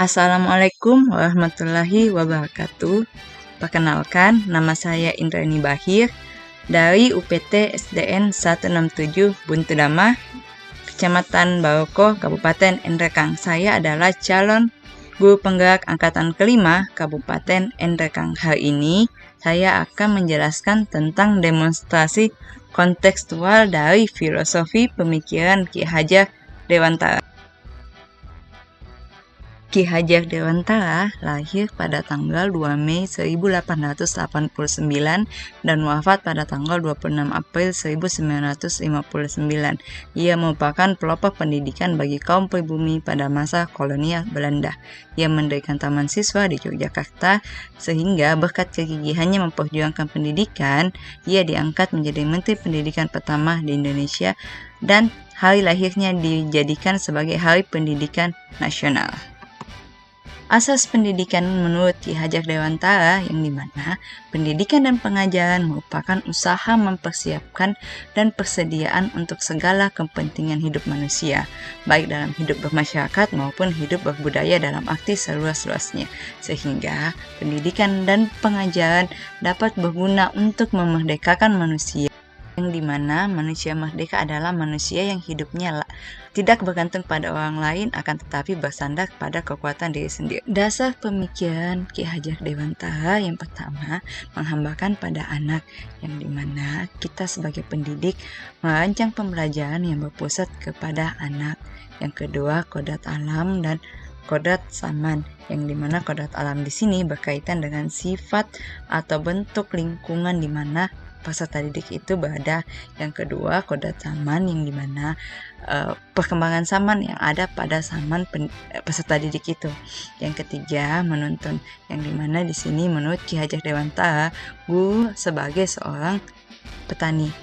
Assalamualaikum warahmatullahi wabarakatuh. Perkenalkan, nama saya Indrani Bahir dari UPT SDN 167 Buntu Damah, Kecamatan Baroko, Kabupaten Endrekang. Saya adalah calon guru penggerak angkatan kelima Kabupaten Endrekang. Hari ini saya akan menjelaskan tentang demonstrasi kontekstual dari filosofi pemikiran Ki Hajar Dewantara. Ki Hajar Dewantara lahir pada tanggal 2 Mei 1889 dan wafat pada tanggal 26 April 1959. Ia merupakan pelopor pendidikan bagi kaum pribumi pada masa kolonial Belanda. Ia mendirikan taman siswa di Yogyakarta, sehingga berkat kegigihannya memperjuangkan pendidikan, ia diangkat menjadi Menteri Pendidikan pertama di Indonesia dan hari lahirnya dijadikan sebagai Hari Pendidikan Nasional. Asas pendidikan menurut Ki Hajar Dewantara yang dimana pendidikan dan pengajaran merupakan usaha mempersiapkan dan persediaan untuk segala kepentingan hidup manusia, baik dalam hidup bermasyarakat maupun hidup berbudaya dalam arti seluas-luasnya, sehingga pendidikan dan pengajaran dapat berguna untuk memerdekakan manusia, yang dimana manusia merdeka adalah manusia yang hidupnya tidak bergantung pada orang lain, akan tetapi bersandar pada kekuatan diri sendiri. Dasar pemikiran Ki Hajar Dewantara yang pertama, menghambakan pada anak, yang dimana kita sebagai pendidik merancang pembelajaran yang berpusat kepada anak. Yang kedua, kodrat alam dan kodrat zaman, yang dimana kodrat alam di sini berkaitan dengan sifat atau bentuk lingkungan di mana peserta didik itu berada. Yang kedua, kodrat zaman, yang dimana perkembangan zaman yang ada pada zaman peserta didik itu. Yang ketiga, menuntun, yang dimana di sini menurut Ki Hajar Dewantara, guru sebagai seorang petani,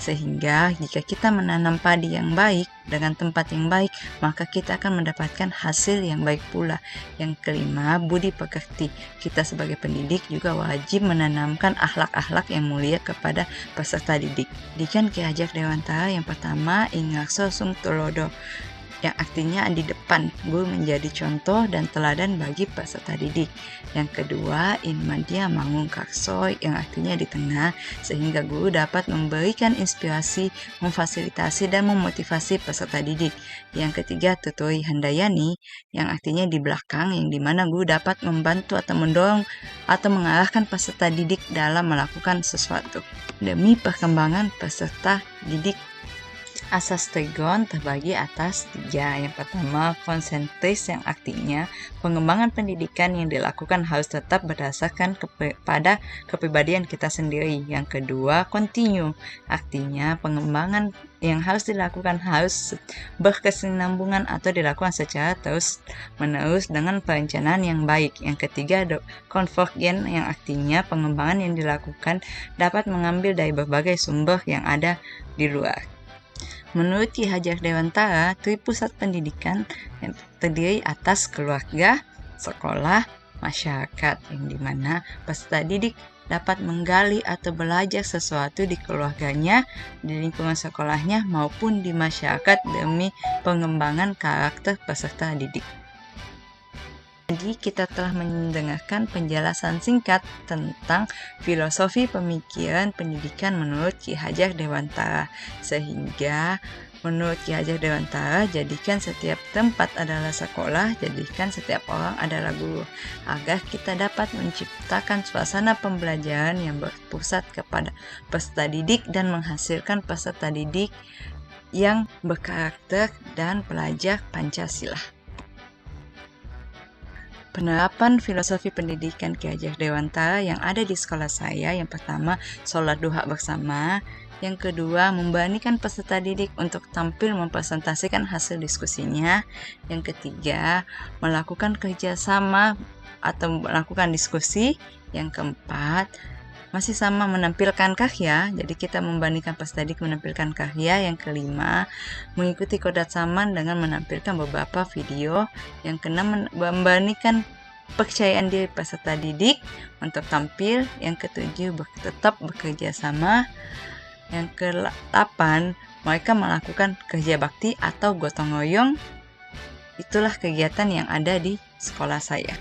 sehingga jika kita menanam padi yang baik dengan tempat yang baik, maka kita akan mendapatkan hasil yang baik pula. Yang kelima, budi pekerti. Kita sebagai pendidik juga wajib menanamkan akhlak-akhlak yang mulia kepada peserta didik. Dikan Ki Hajar Dewantara yang pertama, Ingakso Sung Tulodo, yang artinya di depan, guru menjadi contoh dan teladan bagi peserta didik. Yang kedua, Inmadya Mangung Karso, yang artinya di tengah, sehingga guru dapat memberikan inspirasi, memfasilitasi dan memotivasi peserta didik. Yang ketiga, Tuturi Handayani, yang artinya di belakang, yang dimana guru dapat membantu atau mendorong atau mengarahkan peserta didik dalam melakukan sesuatu demi perkembangan peserta didik. Asas trigon terbagi atas 3. Yang pertama, konsentris, yang artinya pengembangan pendidikan yang dilakukan harus tetap berdasarkan pada kepribadian kita sendiri. Yang kedua, kontinu, artinya pengembangan yang harus dilakukan harus berkesinambungan atau dilakukan secara terus-menerus dengan perencanaan yang baik. Yang ketiga, konvergen, yang artinya pengembangan yang dilakukan dapat mengambil dari berbagai sumber yang ada di luar. Menurut Ki Hajar Dewantara, tripusat pendidikan yang terdiri atas keluarga, sekolah, masyarakat, yang dimana peserta didik dapat menggali atau belajar sesuatu di keluarganya, di lingkungan sekolahnya, maupun di masyarakat demi pengembangan karakter peserta didik. Jadi kita telah mendengarkan penjelasan singkat tentang filosofi pemikiran pendidikan menurut Ki Hajar Dewantara. Sehingga menurut Ki Hajar Dewantara, jadikan setiap tempat adalah sekolah, jadikan setiap orang adalah guru, agar kita dapat menciptakan suasana pembelajaran yang berpusat kepada peserta didik dan menghasilkan peserta didik yang berkarakter dan pelajar Pancasila. Penerapan filosofi pendidikan Ki Hajar Dewantara yang ada di sekolah saya, yang pertama, sholat duha bersama. Yang kedua, memberanikan peserta didik untuk tampil mempresentasikan hasil diskusinya. Yang ketiga, melakukan kerjasama atau melakukan diskusi. Yang keempat, masih sama menampilkan karya, jadi kita membandingkan peserta didik menampilkan karya. Yang kelima, mengikuti kodrat zaman dengan menampilkan beberapa video. Yang keenam, membandingkan kepercayaan diri peserta didik untuk tampil. Yang ketujuh, tetap bekerja sama. Yang ke-8, mereka melakukan kerja bakti atau gotong royong. Itulah kegiatan yang ada di sekolah saya.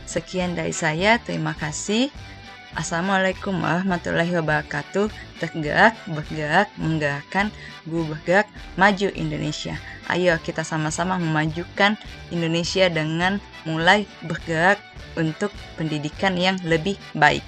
Sekian dari saya, terima kasih. Assalamualaikum warahmatullahi wabarakatuh. Tegak, bergerak, menggerakkan, bergerak, maju Indonesia. Ayo kita sama-sama memajukan Indonesia dengan mulai bergerak untuk pendidikan yang lebih baik.